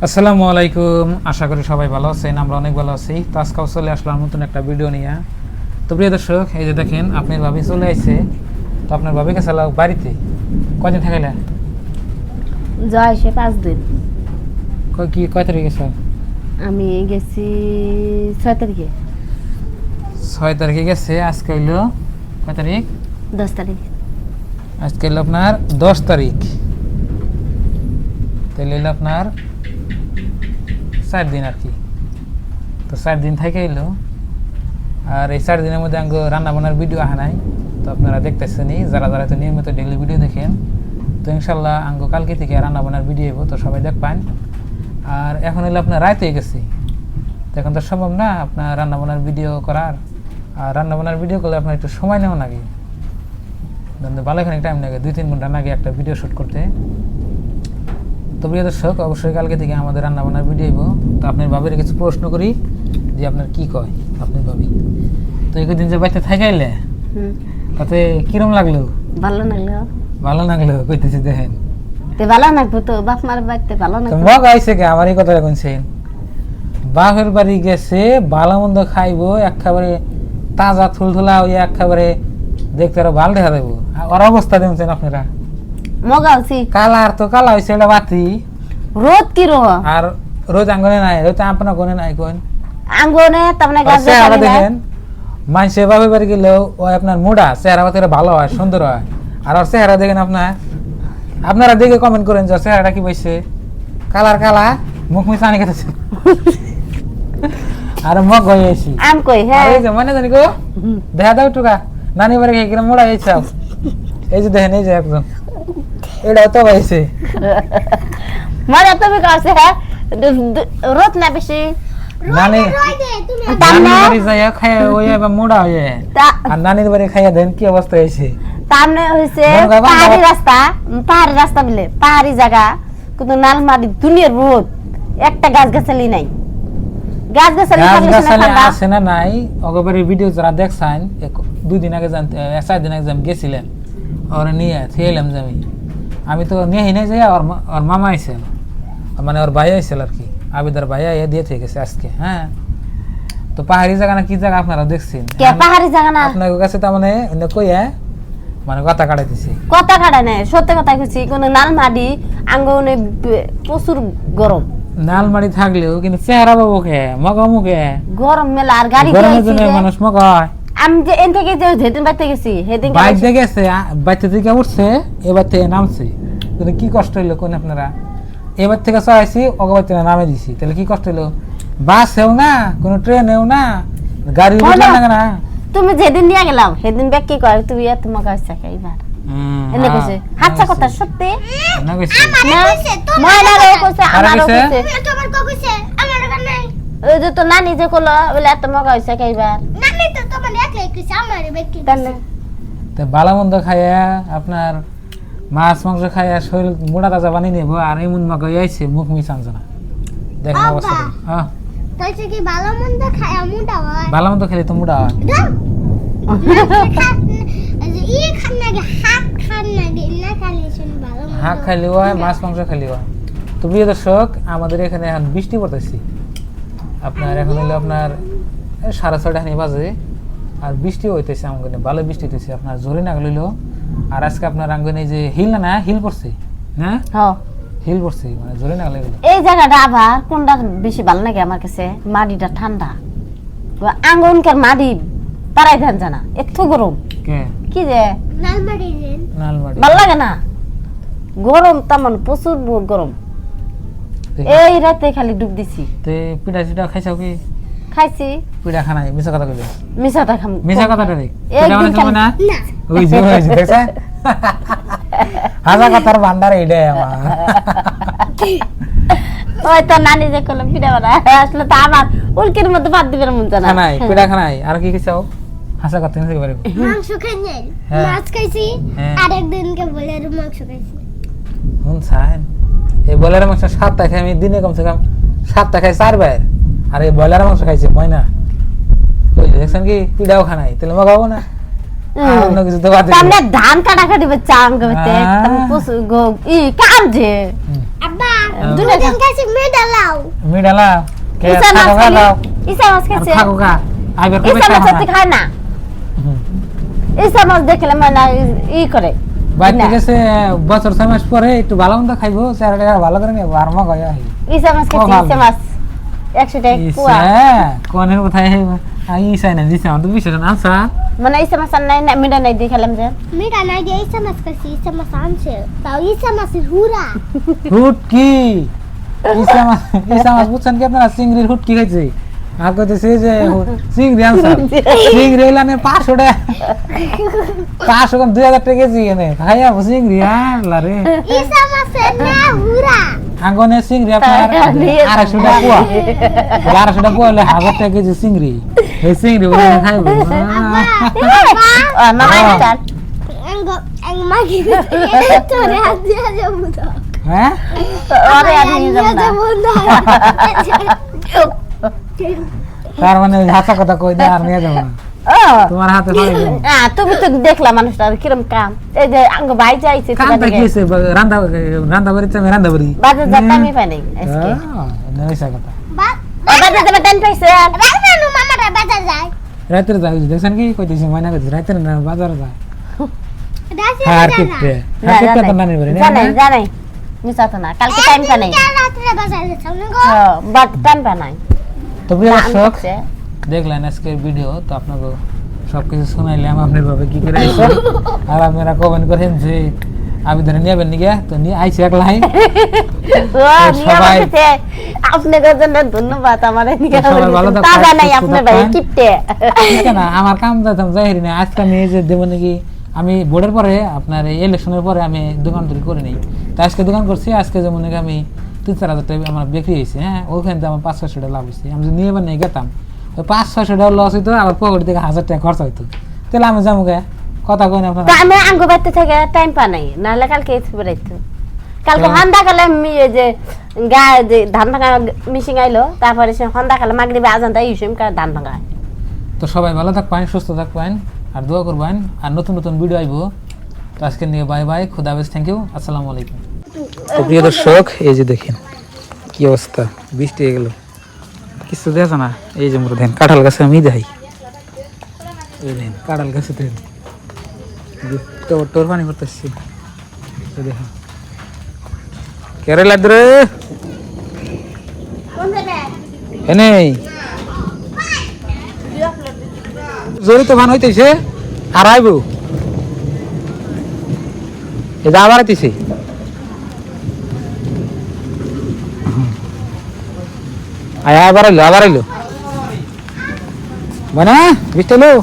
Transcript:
আসসালামু আলাইকুম, আশা করি সবাই ভালো আছেন। আমরা অনেক ভালো আছি। তো আজকেও চলে আসলাম নতুন একটা ভিডিও নিয়ে। তো প্রিয় দর্শক, এই যে দেখেন আপনার ভাবি চলে আসছে। তো আপনার ভাবি গেছে বাড়িতে কয়দিন থাকাইলে? যায় সে 5 দিন। কয় তারিখে গেছে? আমি গেছি 6 তারিখে। 6 তারিখে গেছে। আজকে হইল কয় তারিখ? 10 তারিখ। আজকে হইল আপনার 10 তারিখ। তাহলে হইল আপনার 4 দিন আর কি। তো 4 দিন থেকে এলো। আর এই 4 দিনের মধ্যে আঙ্গো রান্না বান্নার ভিডিও আহা নাই। তো আপনারা দেখতেছেনই, যারা যারা তো নিয়মিত ডেইলি ভিডিও দেখেন। তো ইনশাল্লাহ আঙ্গো কালকে থেকে রান্না বান্নার ভিডিও হইব, তো সবাই দেখবেন। আর এখন হইলো আপনার রাত হয়ে গেছে, তো এখন তো সম্ভব না আপনার রান্না বান্নার ভিডিও করার। আর রান্না বান্নার ভিডিও করলে আপনার একটু সময় নেওয়া লাগে, ভালো এখানে টাইম লাগে, 2-3 ঘন্টা লাগে একটা ভিডিও শ্যুট করতে। তো প্রিয় দর্শক, অবশ্যই কালকে থেকে আমাদের রান্না বান্নার ভিডিও হইব। তো আপনার ভাবির কিছু প্রশ্ন করি যে আপনার কি কয় আপনার ভাবি। তো একদিন যে বাড়িতে থাকাইলে তাতে কিরম লাগলো? ভালো লাগলো। ভালো লাগলো কইতেছি দেখেন। তে ভালো লাগবো তো, বাপ মার বাড়িতে ভালো তো লাগবে। মগ আইছে কে আমার এই কথাটা কইছেন? বাপের বাড়ি গেছে, ভালো মন্দ খাইবো, একেবারে তাজা থুলথুলা হয়ে একেবারে দেখতে আরো ভালো দেখা দেবো। ওর অবস্থা দেখছেন আপনারা? মগাওছি কালার তো কালা হয়েছে, এটা বাতি রোদ কি রো আর রোজ আঙ্গনে নাই, রোজ আপনার গনে নাই কোন আঙ্গনে তারমানে গাছ চেহারা দেখেন। মানুষের বাপের বাড়ি গেলেও ও আপনার মুডা চেহারা পাতি ভালো হয়, সুন্দর হয়। আর ওর চেহারা দেখেন আপনারা দেখে কমেন্ট করেন যে চেহারাটা কি পাইছে। কালার কালা, মুখ মিশা আনি খেতেছে আর মগ হয়ে আছি আম কই। হ্যাঁ এই যে মনে জানি গো দেখা দাও টুকা নানি বাড়ি গিয়ে কিরম মোড়া হয়েছে। এই যে দেখেন, এই যে একজন এটাও তো পাইছে মনে তুমি কাছে। হ্যাঁ রোদ না বেশি নানি নানির বাড়ি যাইয়া খাইয়া ওই এবার মোড়া হয়ে, আর নানির বাড়ি খাইয়া দেন কি অবস্থা হয়েছে। তামনে হইছে পাহাড়ি রাস্তা বলে পাহাড়ি জায়গা, কিন্তু নালমারি দুনিয়ার রোদ, একটা গাছ গাছালি নাই। গাছ গাছালি আছে না নাই? অগবারের ভিডিও যারা দেখছেন, 2 দিন আগে 4 দিন আগে গেছিলেন ওরা নিয়ে থেলাম যে আমি তো নিয়ে নাই যাই। ওর মামা আইসেন, মানে ওর ভাই আইসেল আর কি, আবিদার ভাই আইয়া দিয়ে থেকে গেছে আজকে। হ্যাঁ, তো পাহাড়ি জায়গা না কি জায়গা আপনারা দেখছেন? পাহাড়ি জায়গা না আপনার কাছে তার মানে কইয়া মানে কথা কাটাই দিছি। কথা কাটা নাই, সত্যি কথা কইছি। কোন নালমারি আঙ্গনে প্রচুর গরম। নালমারি থাকলেও কিন্তু চেহারা পাবো কে, মগা মুখে গরম মেলা। আর গাড়ি গরমের জন্য মানুষ মগা হয়। আমি যে এন থেকে যে যেদিন বাইতে গেছি সেদিন বাইক দিয়ে গেছে, বাইতে থেকে উঠছে, এবার থেকে নামছে। কিন্তু কি কষ্ট হইলো কোন আপনারা? এবার থেকে চড়াইছি, অগবার থেকে নামে দিছি, তাহলে কি কষ্ট হইলো? বাসেও না, কোনো ট্রেনেও না, গাড়ি লাগে না। তুমি যেদিন নিয়ে গেলাম সেদিন ব্যাগ কি কয় তুমি এত মগা হইছে এইবার এনে কইছে হাচ্চা কথা সত্যি না কইছে ময়নারে কইছে আমারও কইছে তোমার কো কইছে আমার নাই। ওই যে তো নানি যে কইলো বলে এত মগা হইছে এইবার নানি তো তোমার একলাই কইছে আমারে ব্যাগ কি তাহলে তো ভালো মন্দ খাইয়া আপনার মাছ মাংস খাইয়া শরীর মোটা তাজা বানিয়ে নেবো, আর এমন মগা হইছে মুখ মিশান না। দেখেন অবস্থা। হ্যাঁ তাইছে কি ভালো মন্দ খায়া মোটা হয়? ভালো মন্দ খেলে তো মোটা হয়। হাঁক খাইলে হয়, মাছ মাংস খাইলে হয়। তো প্রিয় দর্শক, আমাদের এখানে এখন বৃষ্টি পড়তেছি। আপনার এখন হইলো আপনার 6:30 বাজে, আর বৃষ্টি হইতেছে আমাকে, ভালো বৃষ্টি হইতেছে, আপনার জোরে না গেল। আর আজকে আপনার আঙ্গনে যে হিল না হিল পড়ছে না, হিল পড়ছে, মানে জোরে না গেল। এই জায়গাটা আবার কোনটা বেশি ভালো লাগে আমার কাছে? মাটিটা ঠান্ডা, আঙ্গনকার মাটি পারাই ধান জানা এত গরম কি যে নালমারি ভালো লাগে না। গরম তেমন প্রচুর গরম। এই রাতে খালি ডুব দিছি। পিঠা চিঠা খাইছাও কি? খাইছি। পিঠা খানাই মিছা কথা কইলে? মিছাটা খাম। মিছা কথাটা রে একদিন খাই না। ওই যে হইছে দেখছ, হাজা কথার ভান্ডার এইটাই আমার। ওই তো নানি যে কইলো পিঠা বানা, আসলে তো আমার উল্কির মধ্যে ভাত দিবেন মন জানা। খানাই পিঠা খানাই আর কি খাইছাও? হাসা কথা নিতে পারে। মাংস খাইনি, মাছ খাইছি, আর একদিনকে বলের মাংস খাইছি। হুন ছান এই বয়লার মাংস 7টা খাই আমি দিনে, কমসে কম 7টা খাই 4 বার। আর এই বয়লার মাংস খাইছে ময়না কইলে দেখছেন কি পিঠাও খানাই, তাহলে মগাবো না? অন্য কিছু তো বাদ দিই। ধান কাটা কাটি চাম করতে তুমি ই কাম যে আব্বা দুনিয়া দিন খাইছি মেডালাও মিডালা কে ইসা মাছ খাগো খালি গাও ইসা মাছ আর খাইছে খাগো গা আইবার কবে ইসা মাছ খাওয়া তো খায় না ইসা মাছ দেখলে মানে ই করে বাইতে গেছে বছর 6 মাস পরে একটু ভালো মন্দ খাইবো স্যারটা ভালো করে নিয়ে আর মগ হয় ইসা মাছ খাইছে ভালো। ইসা মাছ 100 টাকা পোয়া কোনের কোথায় আই ইসাই না দিছে আমার তো বিশ্বাস না আনসা মানে ইসা মাছ আর নাই না মিডা নাই দিয়ে খেলাম যে মেডা নাই দিয়ে ইসা মাছ খাইছি ইসা মাছ আনছে তাও ইসা মাছের হুরা হুটকি ইসা মাছ বুঝছেন কি আপনারা চিংড়ির হুটকি খাইছে আর কইতেছে যে চিংড়ি আনসা চিংড়ি হইলানে 500 টাকা 500 কম 2000 টাকা কেজি এনে খাইয়া চিংড়ি আনলারে ইসা মাছের না হুরা আঙ্গনে চিংড়ি আপনার 250 টাকা পোয়া 250 টাকা পোয়া হলে 1000 টাকা কেজি চিংড়ি এই চিংড়ি বলে খাইবো মামা স্টার এং মাগি তোরে হাত দিয়া যাবো তো হ্যাঁ আরে আর নিয়ে যাব না তার মানে হাসা কথা কই দে আর নিয়ে যাব না তোমার হাতে পাই তুমি তো দেখলা মানুষটা কিরম কাম এই যে আঙ্গ ভাই যাইছে কামটা কি হইছে রান্না বাড়িতে আমি রান্না বাড়ি বাজার যাতে আমি পাই নাই আজকে নইসা কথা বাজার যাবে দেন পাইছে রাইনানু মামারা বাজার যায় রাতে যাই দেখছেন কি কইতেছি ময়না কইতেছি রাতে না বাজার যায় রাতে আর কিপতে তো নানি বাড়ি না জানাই জানাই মিছা তো না কালকে টাইম পা নাই রাতে বাজার যাচ্ছ না গো বাট টাইম পা নাই তো প্রিয় দর্শক দেখলেন আজকের ভিডিও তো আপনাকে সবকিছু শোনাইলাম আপনার ভাবে কি করে আইছে আর আপনারা কমেন্ট করেন যে আমি ধরে নেবেন নি গিয়া তো নিয়ে আইছে এক লাইন সবাই আপনাদের জন্য ধন্যবাদ আমারে নিয়ে সবাই ভালো থাকবেন, তাজা নাই সুস্থ আপনার ভাই থাকবেন। কিপটে ঠিক না আমার কাম যাইতাম যাইরি না আজকে আমি এই যে দেব নাকি আমি বোর্ডের পরে আপনার এই ইলেকশনের পরে আমি দোকান তৈরি করে নেই তো আজকে দোকান করছি আজকে যেমন নাকি আমি 3-4 হাজার টাকা আমার বিক্রি হয়েছে হ্যাঁ ওখান থেকে আমার 500-600 টাকা লাভ হয়েছে আমি যদি নিয়ে এবার নিয়ে গেতাম 500-600 টাকা লস হইতো আবার পকেট থেকে 1000 টাকা খরচ হইতো তাহলে আমি যাবো গে কথা কই না তো আপনারা আমি আঙ্গু বাইতে থেকে টাইম পা নাই নাহলে কালকে এসে বেড়াইতো কালকে হন্দা কালে আমি এই যে গায়ে যে ধান ভাঙা মিশিং আইলো তারপরে সে হন্দা কালে মাগরিবে আজান দেয় ইউসিম কা ধান ভাঙা তো সবাই ভালো থাকবেন সুস্থ থাকবেন আর দোয়া করবেন আর নতুন নতুন ভিডিও আইবো তো আজকে নিয়ে বাই বাই খুদা হাফেজ থ্যাংক ইউ আসসালামু আলাইকুম তো প্রিয় দর্শক এই যে দেখেন কি অবস্থা বৃষ্টি হয়ে গেল কিছু দেখা না এই যে মোর দেখেন কাঁঠাল গাছে আমি দেখাই এই দেখেন কাঁঠাল গাছে দেখেন তোর পানি করতেছি দেখেন কেরালা রে এনে জোরে তো ভান হইতেছে আর আইব এটা আবার আইতেছে আবার আইলো মানে বৃষ্টি এলো